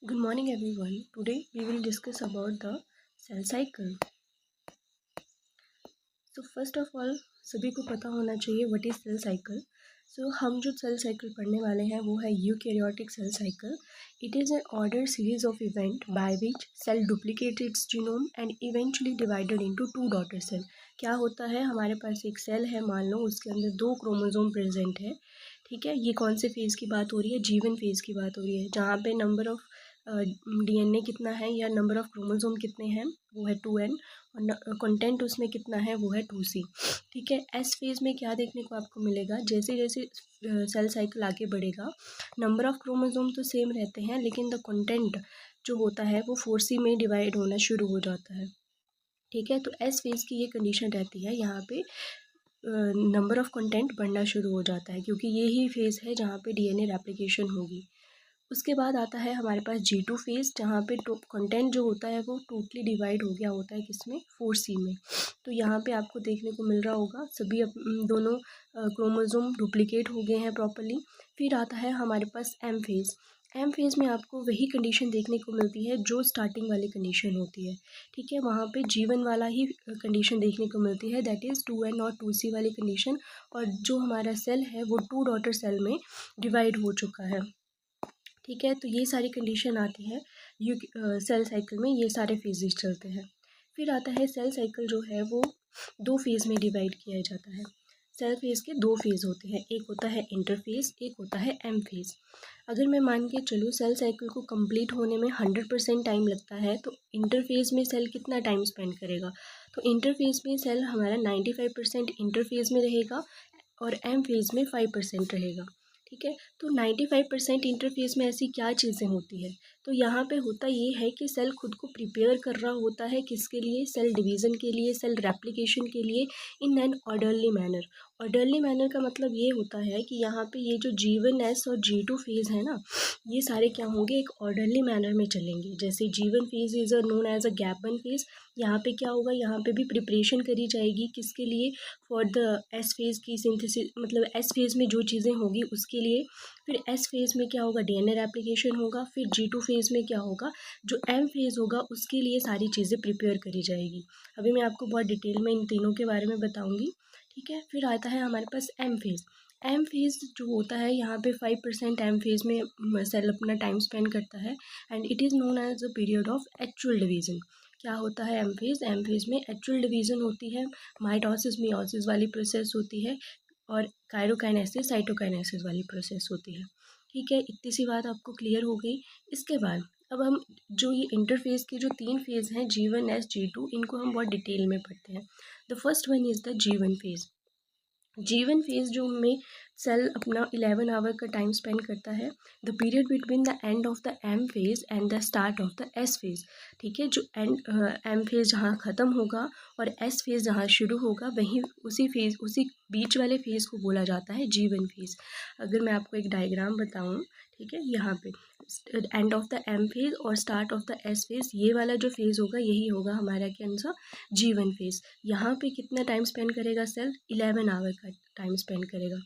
Good morning everyone. Today we will discuss about the cell cycle. So first of all सभी को पता होना चाहिए what is cell cycle. So हम जो सेल साइकिल पढ़ने वाले हैं वो है eukaryotic cell cycle. It is an order series of event by which cell duplicate its genome and eventually divided into two daughter cell. क्या होता है, हमारे पास एक सेल है, मान लो उसके अंदर 2 क्रोमोसोम प्रेजेंट है. ठीक है, ये कौन से फेज़ की बात हो रही है? जीवन फेज़ की बात हो रही है, जहाँ पे नंबर ऑफ डीएनए कितना है या नंबर ऑफ क्रोमोसोम कितने हैं वो है 2n और कंटेंट उसमें कितना है वो है 2c. ठीक है, एस फेज़ में क्या देखने को आपको मिलेगा, जैसे जैसे सेल साइकिल आगे बढ़ेगा नंबर ऑफ क्रोमोसोम तो सेम रहते हैं लेकिन द कंटेंट जो होता है वो 4c में डिवाइड होना शुरू हो जाता है. ठीक है, तो एस फेज़ की ये कंडीशन रहती है, यहाँ पे नंबर ऑफ कंटेंट बढ़ना शुरू हो जाता है क्योंकि ये ही फेज़ है जहाँ पे डीएनए रेप्लिकेशन होगी. उसके बाद आता है हमारे पास G2 फेज़, जहाँ पे कंटेंट जो होता है वो टोटली डिवाइड हो गया होता है किसमें, 4C में. तो यहाँ पे आपको देखने को मिल रहा होगा सभी दोनों क्रोमोसोम डुप्लीकेट हो गए हैं प्रॉपरली. फिर आता है हमारे पास M फेज़. M फेज़ में आपको वही कंडीशन देखने को मिलती है जो स्टार्टिंग वाली कंडीशन होती है. ठीक है, वहाँ पे जीवन वाला ही कंडीशन देखने को मिलती है, दैट इज़ 2n और 2c वाली कंडीशन. और जो हमारा सेल है वो 2 डॉटर सेल में डिवाइड हो चुका है. ठीक है, तो ये सारी कंडीशन आती है सेल साइकिल में, ये सारे फेजेस चलते हैं. फिर आता है सेल साइकिल जो है वो 2 फेज़ में डिवाइड किया जाता है. सेल फेज़ के 2 फेज़ होते हैं, एक होता है इंटरफेज़, एक होता है एम फेज़. अगर मैं मान के चलूँ सेल साइकिल को कंप्लीट होने में 100% टाइम लगता है, तो इंटरफेज़ में सेल कितना टाइम स्पेंड करेगा? तो इंटरफेज़ में सेल हमारा 95% इंटरफेज़ में रहेगा और एम फेज़ में 5% रहेगा. ठीक है, तो 95% इंटरफेस में ऐसी क्या चीज़ें होती है? तो यहाँ पे होता ये है कि सेल खुद को प्रिपेयर कर रहा होता है किसके लिए? सेल डिवीज़न के लिए, सेल रेप्लिकेशन के लिए, in an orderly manner. Orderly manner का मतलब ये होता है कि यहाँ पे ये जो G1 S और G2 फेज़ है ना, ये सारे क्या होंगे, एक ऑर्डरली मैनर में चलेंगे. जैसे G1 phase is known as a gap one phase. यहाँ पे क्या होगा, यहाँ पे भी प्रिपरेशन करी जाएगी किसके लिए? फॉर द एस फेज़ की सिंथेसिस, मतलब एस फेज़ में जो चीज़ें होगी उसके लिए. फिर एस फेज़ में क्या होगा, डीएनए रेप्लिकेशन होगा. फिर G2 फेज़ में क्या होगा, जो एम फेज़ होगा उसके लिए सारी चीज़ें प्रिपेयर करी जाएगी. अभी मैं आपको बहुत डिटेल में इन तीनों के बारे में बताऊँगी. ठीक है, फिर आता है हमारे पास एम फेज़. एम फेज़ जो होता है, यहाँ पे 5% एम फेज़ में सेल अपना टाइम स्पेंड करता है and it is known as the period of actual division. क्या होता है एम फेज़? एम फेज़ में एक्चुअल डिवीज़न होती है, माइटोसिस मियोसिस वाली प्रोसेस होती है और काइरोकाइनेसिस साइटोकाइनेसिस वाली प्रोसेस होती है. ठीक है, इतनी सी बात आपको क्लियर हो गई. इसके बाद अब हम जो ये इंटरफेस के जो 3 फेज़ हैं, G1 S G2, इनको हम बहुत डिटेल में पढ़ते हैं. The first one is the G1 phase. G1 phase जो में सेल अपना 11 आवर का टाइम स्पेंड करता है, the period between the end of the M phase and the start of the S phase. ठीक है, जो एम फेज़ जहाँ ख़त्म होगा और एस फेज़ जहाँ शुरू होगा, वहीं उसी बीच वाले फेज़ को बोला जाता है G1 फेज़. अगर मैं आपको एक डायग्राम बताऊँ, ठीक है, यहाँ पे end of the M phase और start of the S phase, ये वाला जो फेज़ होगा यही होगा हमारा क्या आंसर, G1 फेज़. यहाँ पे कितना टाइम स्पेंड करेगा सेल? 11 आवर का टाइम स्पेंड करेगा.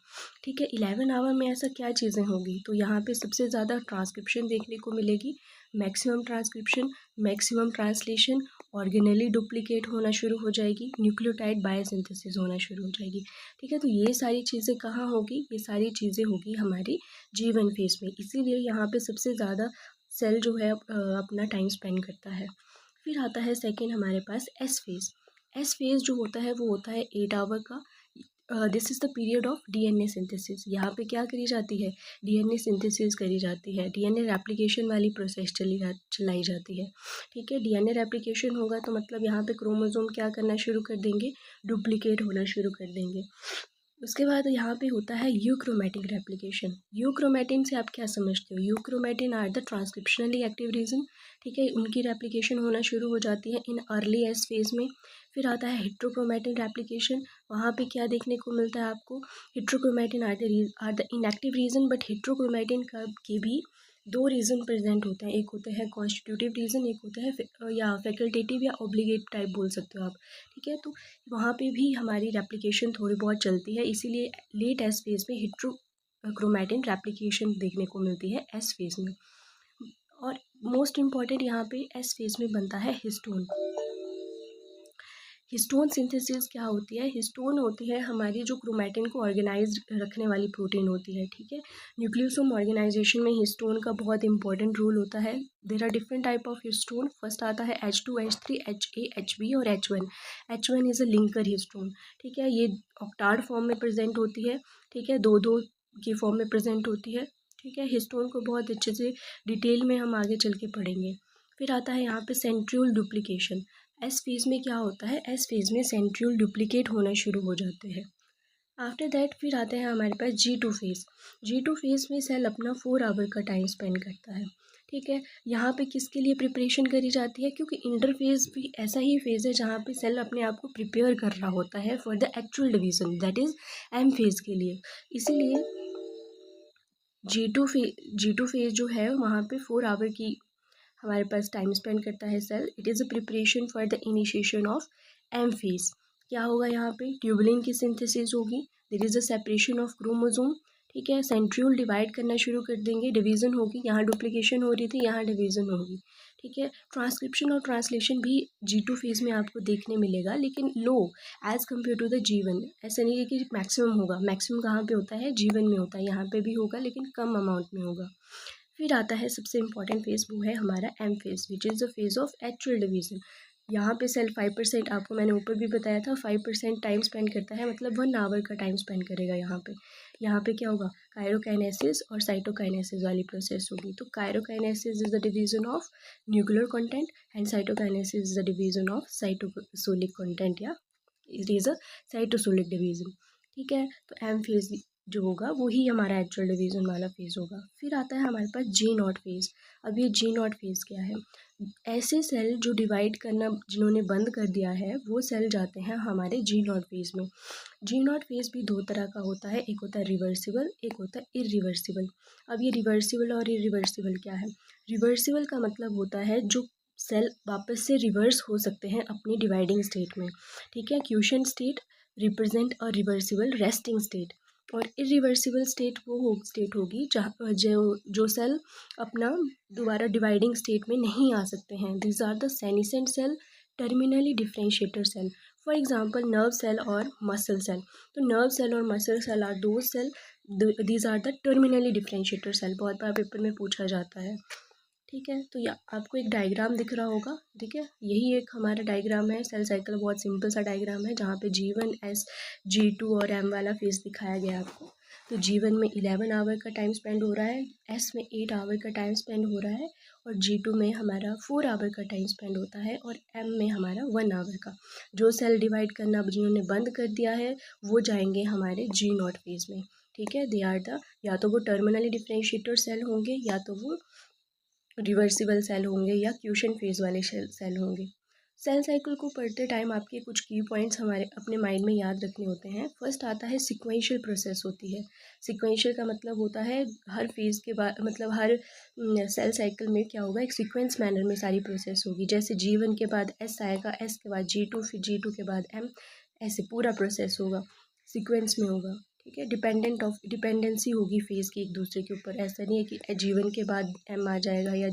ठीक है, 11 आवर में ऐसा क्या चीज़ें होंगी? तो यहाँ पे सबसे ज़्यादा ट्रांसक्रिप्शन देखने को मिलेगी, maximum transcription, maximum translation, organelle duplicate होना शुरू हो जाएगी, न्यूक्लियोटाइड बायोसिंथेसिस होना शुरू हो जाएगी. ठीक है, तो ये सारी चीज़ें कहाँ होगी? ये सारी चीज़ें होगी हमारी G1 फेज़ में, इसीलिए यहाँ पे सबसे ज़्यादा सेल जो है अपना टाइम स्पेंड करता है. फिर आता है सेकेंड हमारे पास एस फेज़. एस फेज़ जो होता है वो होता है 8 आवर का. This is the period of DNA synthesis. यहाँ पे क्या करी जाती है? डीएनए सिंथेसिस करी जाती है, डीएनए रेप्लिकेशन वाली प्रोसेस चलाई जाती है. ठीक है, डीएनए रेप्लिकेशन होगा तो मतलब यहाँ पे क्रोमोसोम क्या करना शुरू कर देंगे, डुप्लीकेट होना शुरू कर देंगे. उसके बाद यहाँ पे होता है यूक्रोमैटिन रेप्लिकेशन. यूक्रोमैटिन से आप क्या समझते हो? Euchromatin are the transcriptionally active region. ठीक है, उनकी रेप्लिकेशन होना शुरू हो जाती है इन अर्ली एस फेज़ में. फिर आता है हेट्रोक्रोमैटिन रेप्लिकेशन. वहाँ पे क्या देखने को मिलता है आपको? Heterochromatin are the inactive region, but heterochromatin का के भी 2 रीज़न प्रेजेंट होते हैं. एक होता है कॉन्स्टिट्यूटिव रीज़न, एक होता है या फैकल्टेटिव या ऑब्लिगेट टाइप बोल सकते हो आप. ठीक है, तो वहाँ पे भी हमारी रेप्लिकेशन थोड़ी बहुत चलती है, इसीलिए लेट एस फेज़ में हेट्रोक्रोमैटिन रेप्लिकेशन देखने को मिलती है एस फेज़ में. और मोस्ट इम्पॉर्टेंट यहाँ पे एस फेज में बनता है हिस्टोन। हिस्टोन सिंथेसिस क्या होती है? हिस्टोन होती है हमारी जो क्रोमैटिन को ऑर्गेनाइज रखने वाली प्रोटीन होती है, ठीक है। न्यूक्लियोसोम ऑर्गेनाइजेशन में हिस्टोन का बहुत इंपॉर्टेंट रोल होता है। There are different type of histone. First आता है H2, H3, HA, HB और H1। H1 is a linker histone, ठीक है। ये ऑक्टाड फॉर्म में प्रेजेंट होती है, ठीक है, दो दो की फॉर्म में प्रेजेंट होती है, ठीक है। हिस्टोन को बहुत अच्छे से डिटेल में हम आगे चल के पढ़ेंगे। फिर आता है यहाँ पे सेंट्रियोल डुप्लीकेशन। एस फेज़ में क्या होता है? एस फेज़ में सेंट्रियोल डुप्लीकेट होना शुरू हो जाते हैं। आफ्टर दैट फिर आते हैं हमारे पास G2 फेज़। G2 फेज़ में सेल अपना 4 आवर का टाइम स्पेंड करता है, ठीक है। यहाँ पे किसके लिए प्रिपरेशन करी जाती है? क्योंकि इंटरफेज़ भी ऐसा ही फेज़ है जहाँ पे सेल अपने आप को प्रिपेयर कर रहा होता है for the actual division, that is M phase के लिए। इसीलिए G2 फेज़ जो है वहाँ पे 4 आवर की हमारे पास टाइम स्पेंड करता है cell. It is a preparation for the initiation of M phase. क्या होगा यहाँ पे? ट्यूबुलिन की सिंथेसिस होगी। There is a separation of chromosome, ठीक है। सेंट्रियोल डिवाइड करना शुरू कर देंगे, डिवीज़न होगी। यहाँ डुप्लीकेशन हो रही थी, यहाँ डिवीज़न होगी, ठीक है। ट्रांसक्रिप्शन और ट्रांसलेशन भी G2 फेज़ में आपको देखने मिलेगा, लेकिन low as compare to the G1। ऐसा नहीं है कि मैक्सिमम होगा। मैक्सिमम कहाँ पे होता है? G1 में होता है। यहाँ पे भी होगा लेकिन कम अमाउंट में होगा। फिर आता है सबसे इम्पॉर्टेंट फेज़, वो है हमारा M phase, which is the phase of actual division. यहाँ पे सेल 5%, आपको मैंने ऊपर भी बताया था, 5% टाइम स्पेंड करता है, मतलब 1 आवर का टाइम स्पेंड करेगा यहाँ पे। यहाँ पे क्या होगा? कायरोकाइनेसिस और साइटोकाइनेसिस वाली प्रोसेस होगी। तो karyokinesis is the division of nuclear content and cytokinesis is the division of cytosolic content, या it is a cytosolic division, ठीक है। तो एम फेज़ जो होगा वही हमारा एक्चुअल डिवीज़न वाला फेज़ होगा। फिर आता है हमारे पास G0 फेज़। अब ये G0 फेज़ क्या है? ऐसे सेल जो डिवाइड करना जिन्होंने बंद कर दिया है वो सेल जाते हैं हमारे G0 फेज़ में। G0 फेज़ भी दो तरह का होता है, एक होता है रिवर्सिबल, एक होता है इरिवर्सिबल। अब ये रिवर्सिबल और इरिवर्सिबल क्या है? रिवर्सिबल का मतलब होता है जो सेल वापस से रिवर्स हो सकते हैं अपनी डिवाइडिंग स्टेट में, ठीक है। Caution state represent a reversible resting state, और इरिवर्सिबल स्टेट वो स्टेट होगी जहाँ जो सेल अपना दोबारा डिवाइडिंग स्टेट में नहीं आ सकते हैं। These are the senescent cell, terminally differentiator cell. For example nerve cell और मसल सेल। तो नर्व सेल और मसल सेल आर दो cell, these are the terminally differentiator cell. बहुत बार पेपर में पूछा जाता है, ठीक है। तो या आपको एक डायग्राम दिख रहा होगा, ठीक है। यही एक हमारा डायग्राम है सेल साइकिल, बहुत सिंपल सा डायग्राम है जहाँ पे G1, S, G2 और M वाला फेज दिखाया गया आपको। तो G1 में 11 आवर का टाइम स्पेंड हो रहा है, S में 8 आवर का टाइम स्पेंड हो रहा है, और G2 में हमारा 4 आवर का टाइम स्पेंड होता है, और M में हमारा 1 आवर का। जो सेल डिवाइड करना अब जिन्होंने बंद कर दिया है वो जाएंगे हमारे G0 फेज में, ठीक है। दे आर द, या तो वो टर्मिनली डिफ्रेंशिएटर सेल होंगे, या तो वो रिवर्सिबल सेल होंगे, या क्यूशन फेज वाले सेल होंगे। सेल साइकिल को पढ़ते टाइम आपके कुछ की पॉइंट्स हमारे अपने माइंड में याद रखने होते हैं। फर्स्ट आता है सिक्वेंशियल प्रोसेस होती है। सिक्वेंशियल का मतलब होता है हर फेज़ के बाद, मतलब हर सेल साइकिल में क्या होगा, एक सीक्वेंस मैनर में सारी प्रोसेस होगी। जैसे G1 के बाद S आएगा, S के बाद G2, फिर G2 के बाद M, ऐसे पूरा प्रोसेस होगा, सीक्वेंस में होगा, ठीक है। डिपेंडेंसी होगी फेज़ की एक दूसरे के ऊपर। ऐसा नहीं है कि G1 के बाद M आ जाएगा, या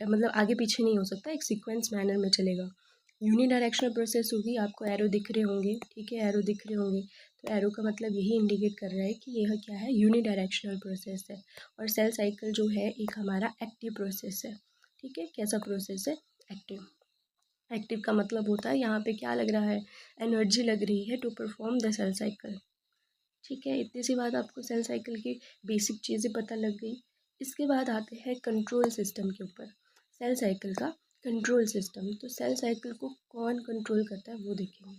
मतलब आगे पीछे नहीं हो सकता, एक सीक्वेंस मैनर में चलेगा। यूनी डायरेक्शनल प्रोसेस होगी, आपको एरो दिख रहे होंगे, ठीक है, एरो दिख रहे होंगे। तो एरो का मतलब यही इंडिकेट कर रहा है कि यह क्या है, यूनी डायरेक्शनल प्रोसेस है। और सेल साइकिल जो है एक हमारा एक्टिव प्रोसेस है, ठीक है। कैसा प्रोसेस है? एक्टिव। एक्टिव का मतलब होता है यहाँ पे क्या लग रहा है, एनर्जी लग रही है to perform the cell cycle, ठीक है। इतनी सी बात आपको सेल साइकिल की बेसिक चीज़ें पता लग गई। इसके बाद आते हैं कंट्रोल सिस्टम के ऊपर, सेल साइकिल का कंट्रोल सिस्टम। तो सेल साइकिल को कौन कंट्रोल करता है वो देखेंगे।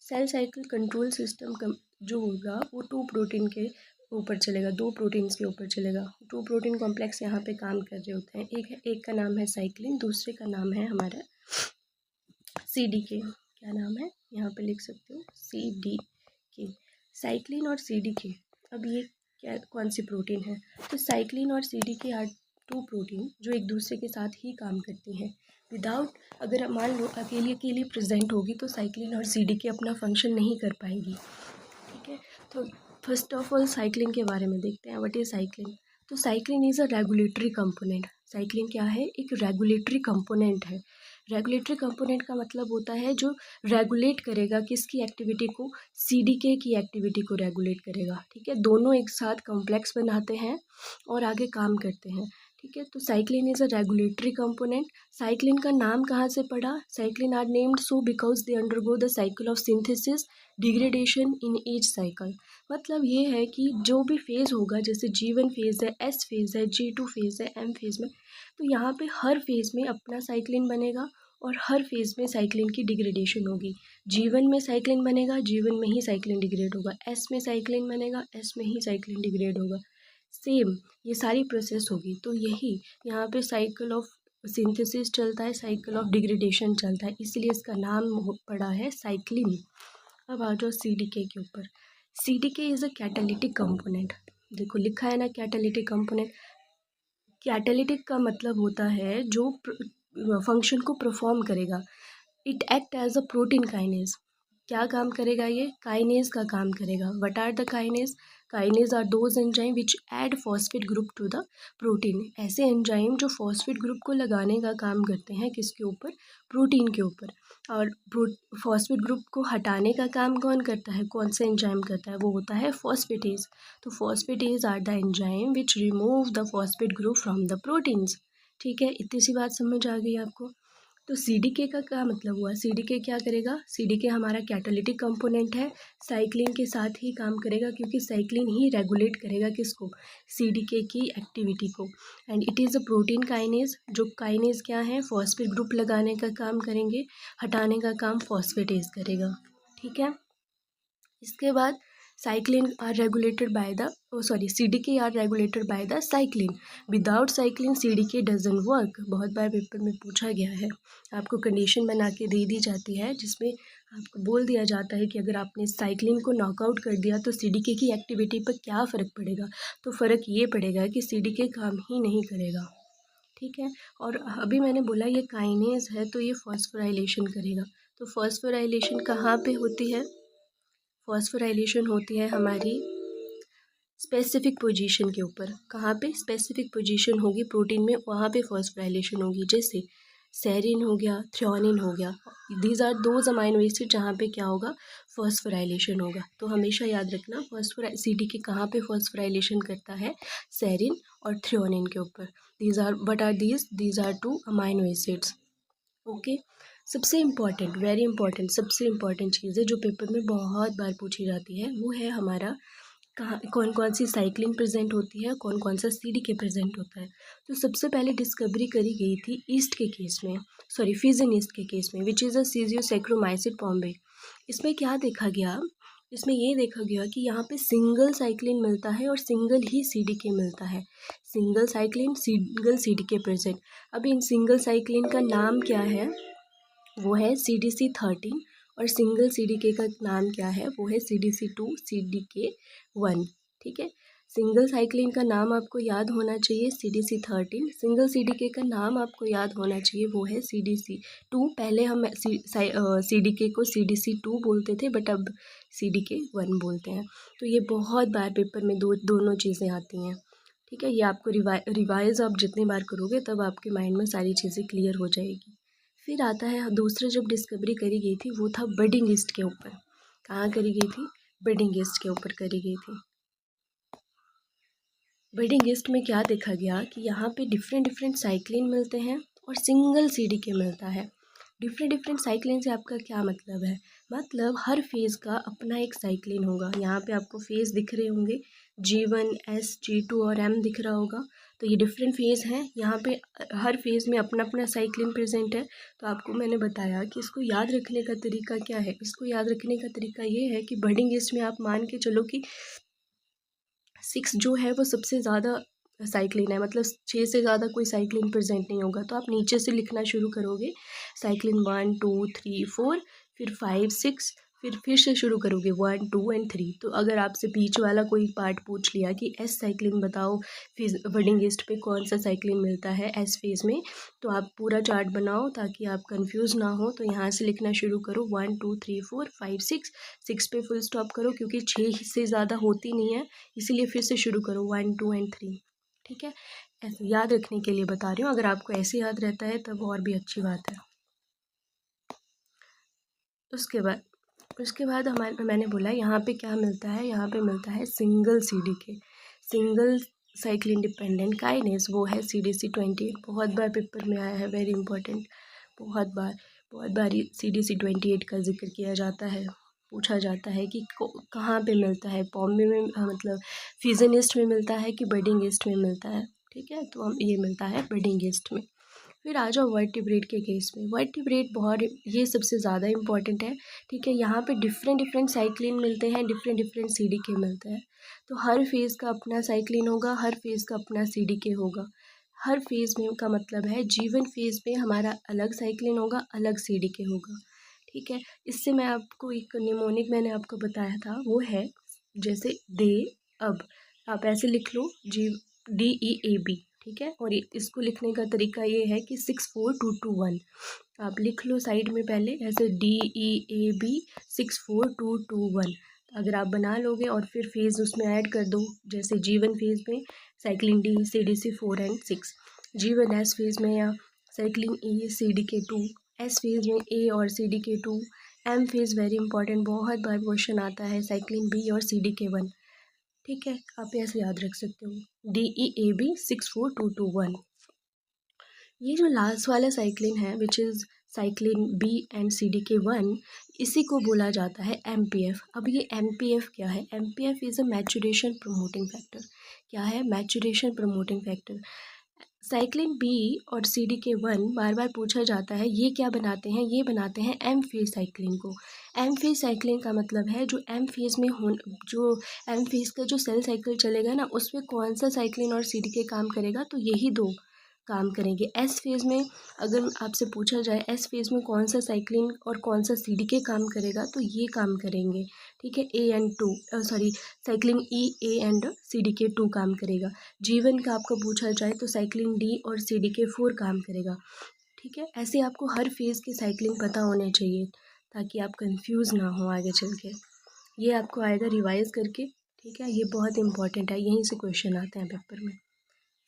सेल साइकिल कंट्रोल सिस्टम जो होगा वो टू प्रोटीन के ऊपर चलेगा, दो प्रोटीन्स के ऊपर चलेगा। टू प्रोटीन कॉम्प्लेक्स यहाँ पे काम कर रहे होते हैं। एक का नाम है साइक्लिन, दूसरे का नाम है हमारा CDK। क्या नाम है, यहाँ पे लिख सकते हो CDK। साइक्लिन और CDK, अब ये क्या, कौन सी प्रोटीन है? तो साइक्लिन और CDK आर टू प्रोटीन जो एक दूसरे के साथ ही काम करती हैं। विदाउट, अगर मान लो अकेली अकेली प्रेजेंट होगी तो साइक्लिन और CDK अपना फंक्शन नहीं कर पाएगी, ठीक है। तो फर्स्ट ऑफ ऑल साइक्लिन के बारे में देखते हैं, व्हाट इज साइक्लिन। तो cyclin is a regulatory component. Cyclin क्या है? एक रेगुलेटरी कंपोनेंट है। रेगुलेटरी कंपोनेंट का मतलब होता है जो रेगुलेट करेगा किसकी एक्टिविटी को? सीडीके की एक्टिविटी को रेगुलेट करेगा। ठीक है, दोनों एक साथ कॉम्प्लेक्स बनाते हैं और आगे काम करते हैं। ठीक है, तो cyclin is a regulatory component. Cyclin का नाम कहाँ से पड़ा? Cyclin are named so because they undergo the cycle of synthesis degradation in each cycle. मतलब ये है कि जो भी फेज़ होगा, जैसे G1 फेज़ है, S फेज़ है, G2 फेज़ है, M फेज़ में, तो यहाँ पे हर फेज़ में अपना साइक्लिन बनेगा और हर फेज़ में साइक्लिन की डिग्रेडेशन होगी। G1 में साइक्लिन बनेगा, G1 में ही साइक्लिन डिग्रेड होगा। S में साइक्लिन बनेगा, S में ही साइक्लिन डिग्रेड होगा। सेम ये सारी प्रोसेस होगी। तो यही यहाँ पे साइकिल ऑफ सिंथेसिस चलता है, साइकिल ऑफ डिग्रेडेशन चलता है, इसलिए इसका नाम पड़ा है साइक्लिन। अब आ जाओ सीडीके के ऊपर। CDK is a catalytic component. देखो लिखा है ना कैटालिटिक कंपोनेंट। कैटालिटिक का मतलब होता है जो फंक्शन को परफॉर्म करेगा। It act as a protein kinase. क्या काम करेगा ये? काइनेज का काम करेगा। What are the kinase? Kinase are those enzyme which add phosphate group to the protein. ऐसे एंजाइम जो फॉस्फेट ग्रुप को लगाने का काम करते हैं किसके ऊपर? प्रोटीन के ऊपर। और फॉस्फेट ग्रुप को हटाने का काम कौन करता है? कौन सा एंजाइम करता है? वो होता है फॉस्फेटेज। तो phosphatase are the enzyme which remove the phosphate group from the proteins. ठीक है, इतनी सी बात समझ आ गई आपको। तो सीडीके का क्या मतलब हुआ? सीडीके क्या करेगा? सीडीके हमारा कैटालिटिक कंपोनेंट है, साइक्लिन के साथ ही काम करेगा क्योंकि साइक्लिन ही रेगुलेट करेगा किसको? सीडीके की एक्टिविटी को। And it is a protein kinase. जो काइनेज क्या है? फॉस्फेट ग्रुप लगाने का काम करेंगे, हटाने का काम फॉस्फेटेज करेगा। ठीक है, इसके बाद cyclin are regulated by the CDK are regulated by the cyclin. Without cyclin CDK doesn't work. बहुत बार पेपर में पूछा गया है, आपको कंडीशन बना के दे दी जाती है जिसमें आपको बोल दिया जाता है कि अगर आपने साइक्लिन को नॉकआउट कर दिया तो सीडीके की एक्टिविटी पर क्या फ़र्क पड़ेगा? तो फ़र्क ये पड़ेगा कि सीडीके काम ही नहीं करेगा। ठीक है, और अभी मैंने बोला ये काइनेज है तो ये फॉस्फोराइलेशन करेगा। तो फॉस्फोराइलेशन कहाँ पे होती है? फॉस्फोराइलेशन होती है हमारी स्पेसिफिक पोजीशन के ऊपर। कहाँ पे? स्पेसिफिक पोजीशन होगी प्रोटीन में, वहाँ पे फॉस्फोराइलेशन होगी। जैसे सेरिन हो गया, थ्रियोनिन हो गया, these are those amino acid जहाँ पे क्या होगा? फॉस्फोराइलेशन होगा। तो हमेशा याद रखना सीडीके कहाँ पे फॉस्फोराइलेशन करता है? सेरिन और थ्रियोनिन के ऊपर। These are what are these are two amino acids. Okay, सबसे इम्पॉर्टेंट, वेरी इंपॉर्टेंट, सबसे इम्पॉर्टेंट चीज़ है जो पेपर में बहुत बार पूछी जाती है, वो है हमारा कहाँ कौन कौन सी साइक्लिन प्रेजेंट होती है, कौन कौन सा सीडीके प्रेजेंट होता है। तो सबसे पहले डिस्कवरी करी गई थी ईस्ट के केस में, फिजन ईस्ट के केस में, विच इज़ अ सीजियोसैक्रोमाइसिड पॉम्बे। इसमें क्या देखा गया? इसमें ये देखा गया कि यहाँ पे सिंगल साइक्लिन मिलता है और सिंगल ही सीडीके मिलता है। Single cyclin, single CDK present. अब इन सिंगल साइक्लिन का नाम क्या है? वो है CDC13। और सिंगल सीडीके का नाम क्या है? वो है CDC2 CDK1। ठीक है, सिंगल साइक्लिन का नाम आपको याद होना चाहिए CDC13। सिंगल सीडीके का नाम आपको याद होना चाहिए, वो है CDC2। पहले हम सीडीके को CDC2 बोलते थे, बट अब CDK1 बोलते हैं। तो ये बहुत बार पेपर में दोनों चीज़ें आती हैं। ठीक है, ये आपको रिवाइज आप जितनी बार करोगे तब आपके माइंड में सारी चीज़ें क्लियर हो जाएगी। फिर आता है दूसरा, जब डिस्कवरी करी गई थी वो था बडिंग ईस्ट के ऊपर। कहाँ करी गई थी? बडिंग ईस्ट के ऊपर करी गई थी। बडिंग ईस्ट में क्या देखा गया कि यहाँ पे डिफरेंट डिफरेंट साइक्लिन मिलते हैं और सिंगल सीडीके मिलता है। डिफरेंट डिफरेंट साइक्लिन से आपका क्या मतलब है? मतलब हर फेज़ का अपना एक साइक्लिन होगा। यहाँ पे आपको फेज़ दिख रहे होंगे, G1, S, G2 और M दिख रहा होगा। तो ये डिफरेंट फेज़ हैं। यहाँ पे हर फेज़ में अपना अपना साइक्लिन प्रेजेंट है। तो आपको मैंने बताया कि इसको याद रखने का तरीका क्या है। इसको याद रखने का तरीका ये है कि बडिंग ईस्ट में आप मान के चलो कि 6 जो है वो सबसे ज़्यादा साइक्लिन है, मतलब 6 से ज़्यादा कोई साइक्लिन प्रेजेंट नहीं होगा। तो आप नीचे से लिखना शुरू करोगे, साइक्लिन 1 2 3 4, फिर 5 6, फिर से शुरू करोगे 1 2 एंड 3। तो अगर आपसे बीच वाला कोई पार्ट पूछ लिया कि एस साइक्लिन बताओ, फिर बडिंग ईस्ट पे कौन सा साइक्लिन मिलता है एस फेज़ में, तो आप पूरा चार्ट बनाओ ताकि आप कंफ्यूज ना हो। तो यहाँ से लिखना शुरू करो 1 2 3 4 5 6, 6 पे फुल स्टॉप करो क्योंकि 6 से ज़्यादा होती नहीं है, इसीलिए फिर से शुरू करो 1 2 एंड 3। ठीक है, ऐसे याद रखने के लिए बता रही हूँ। अगर आपको ऐसे याद रहता है तब और भी अच्छी बात है। उसके बाद हमारे मैंने बोला यहाँ पे क्या मिलता है, यहाँ पे मिलता है single CDK, single cycle independent kinase, वो है CDC28। बहुत बार पेपर में आया है, वेरी इंपॉर्टेंट, बहुत बार CDC28 का जिक्र किया जाता है। पूछा जाता है कि कहाँ पे मिलता है, पॉम्बे में मतलब फिजन ईस्ट में मिलता है कि बडिंग ईस्ट में मिलता है। ठीक है, तो हम ये मिलता है बडिंग ईस्ट में। फिर आ जाओ वर्टिब्रेट के केस में। वर्टिब्रेट बहुत, ये सबसे ज़्यादा इंपॉर्टेंट है। ठीक है, यहाँ पे डिफरेंट साइक्लिन मिलते हैं, डिफरेंट CDK मिलते हैं। तो हर फेज़ का अपना साइक्लिन होगा, हर फेज़ का अपना CDK होगा। हर फेज़ में का मतलब है G1 फेज़ में हमारा अलग साइक्लिन होगा, अलग CDK होगा। ठीक है, इससे मैं आपको एक निमोनिक मैंने आपको बताया था, वो है जैसे दे अब, आप ऐसे लिख लो DEAB। ठीक है, और इसको लिखने का तरीका ये है कि 64221 आप लिख लो साइड में पहले, ऐसे DEAB 64221। अगर आप बना लोगे और फिर फेज़ उसमें ऐड कर दो, जैसे G1 फेज़ में cyclin D CDC 4 and 6, G1 S phase में या cyclin E CDK 2, S phase में A और CDK 2, M phase very important, बहुत बार क्वेश्चन आता है साइक्लिन B और CDK 1। ठीक है, आप ऐसे याद रख सकते हो DEAB 64221। ये जो लास्ट वाला साइक्लिन है which is cyclin B and CDK 1, इसी को बोला जाता है MPF। अब ये MPF क्या है? MPF is a maturation promoting factor. क्या है? Maturation promoting factor. Cyclin B और CDK 1 बार बार पूछा जाता है, ये क्या बनाते हैं? ये बनाते हैं M फेज़ साइक्लिन को। M फेज़ साइक्लिन का मतलब है जो M फेज़ में जो M फेज़ का जो सेल साइकिल चलेगा ना, उसमें कौन सा साइक्लिन और CDK काम करेगा, तो यही दो काम करेंगे। S फेज़ में अगर आपसे पूछा जाए S फेज़ में कौन सा साइक्लिन और कौन सा CDK काम करेगा, तो ये काम करेंगे। ठीक है, cyclin E A and CDK 2 काम करेगा। G1 का आपको पूछा जाए तो साइक्लिन D और CDK 4 काम करेगा। ठीक है, ऐसे आपको हर फेज़ की साइक्लिंग पता होने चाहिए ताकि आप कंफ्यूज ना हो आगे चल के। ये आपको आएगा रिवाइज करके। ठीक है, ये बहुत इंपॉर्टेंट है, यहीं से क्वेश्चन आते हैं पेपर में।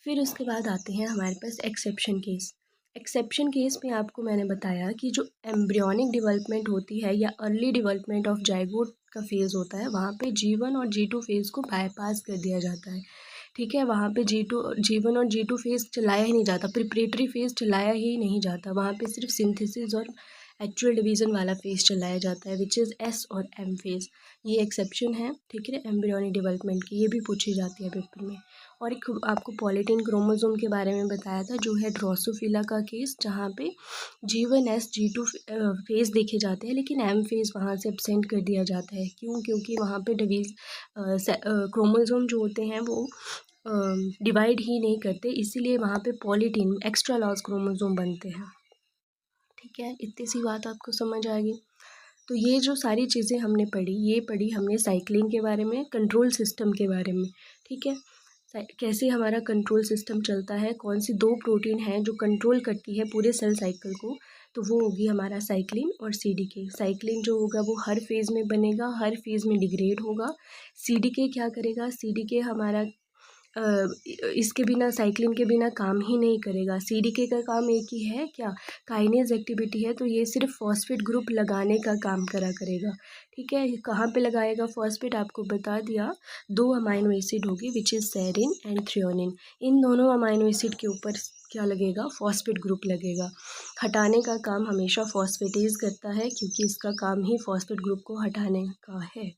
फिर उसके बाद आते हैं हमारे पास एक्सेप्शन केस। एक्सेप्शन केस में आपको मैंने बताया कि जो एम्ब्रियोनिक डेवलपमेंट होती है या अर्ली डेवलपमेंट ऑफ जाइगोट का फेज़ होता है, वहाँ पे G1 और G2 फेज़ को बाईपास कर दिया जाता है। ठीक है, वहाँ पे G1 और G2 फेज़ चलाया ही नहीं जाता, प्रिपरेटरी फेज़ चलाया ही नहीं जाता, वहाँ पे सिर्फ सिंथेसिस और एक्चुअल डिवीज़न वाला फेज़ चलाया जाता है विच इज़ S और M फेज़। ये एक्सेप्शन है। ठीक है, एम्ब्रियोनिक डेवलपमेंट की, ये भी पूछी जाती है पेपर में। और एक आपको पॉलीटीन क्रोमोसोम के बारे में बताया था, जो है ड्रोसोफिला का केस, जहाँ पे G1 S G2 फेज़ देखे जाते हैं, लेकिन M फेज़ वहाँ से एब्सेंट कर दिया जाता है। क्यों? क्योंकि वहाँ पे क्रोमोसोम जो होते हैं वो डिवाइड ही नहीं करते, इसीलिए वहाँ पे पॉलीटीन एक्स्ट्रा लॉस क्रोमोसोम बनते हैं। ठीक है, इतनी सी बात आपको समझ आ गई। तो ये जो सारी चीज़ें हमने पढ़ी, ये पढ़ी हमने साइक्लिंग के बारे में, कंट्रोल सिस्टम के बारे में। ठीक है, कैसे हमारा कंट्रोल सिस्टम चलता है, कौन सी दो प्रोटीन हैं जो कंट्रोल करती है पूरे सेल साइकिल को, तो वो होगी हमारा साइक्लिन और CDK। साइक्लिन जो होगा वो हर फेज़ में बनेगा, हर फेज़ में डिग्रेड होगा। CDK क्या करेगा? CDK हमारा इसके बिना, साइक्लिन के बिना काम ही नहीं करेगा। CDK का काम एक ही है, क्या? काइनेज एक्टिविटी है, तो ये सिर्फ फॉस्फेट ग्रुप लगाने का काम करेगा। ठीक है, कहाँ पे लगाएगा फॉस्फेट? आपको बता दिया, 2 अमाइनो एसिड होगी which is serine and threonine. इन दोनों अमाइनो एसिड के ऊपर क्या लगेगा? फॉस्फेट ग्रुप लगेगा। हटाने का काम हमेशा फॉस्फेटेज करता है, क्योंकि इसका काम ही फॉस्फेट ग्रुप को हटाने का है।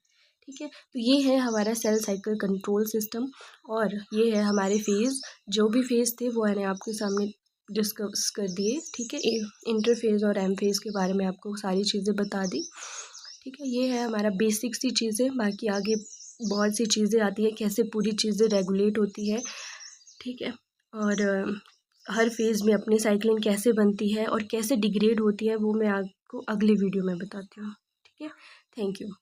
ठीक है, तो ये है हमारा सेल साइकिल कंट्रोल सिस्टम, और ये है हमारे फेज़। जो भी फेज़ थे वो मैंने आपके सामने डिस्कस कर दिए। ठीक है, इंटरफेज़ और एम फेज़ के बारे में आपको सारी चीज़ें बता दी। ठीक है, ये है हमारा बेसिक सी चीज़ें, बाकी आगे बहुत सी चीज़ें आती है, कैसे पूरी चीज़ें रेगुलेट होती है। ठीक है, और हर फेज़ में अपनी साइक्लिंग कैसे बनती है और कैसे डिग्रेड होती है, वो मैं आपको अगले वीडियो में बताती हूँ। ठीक है, थैंक यू।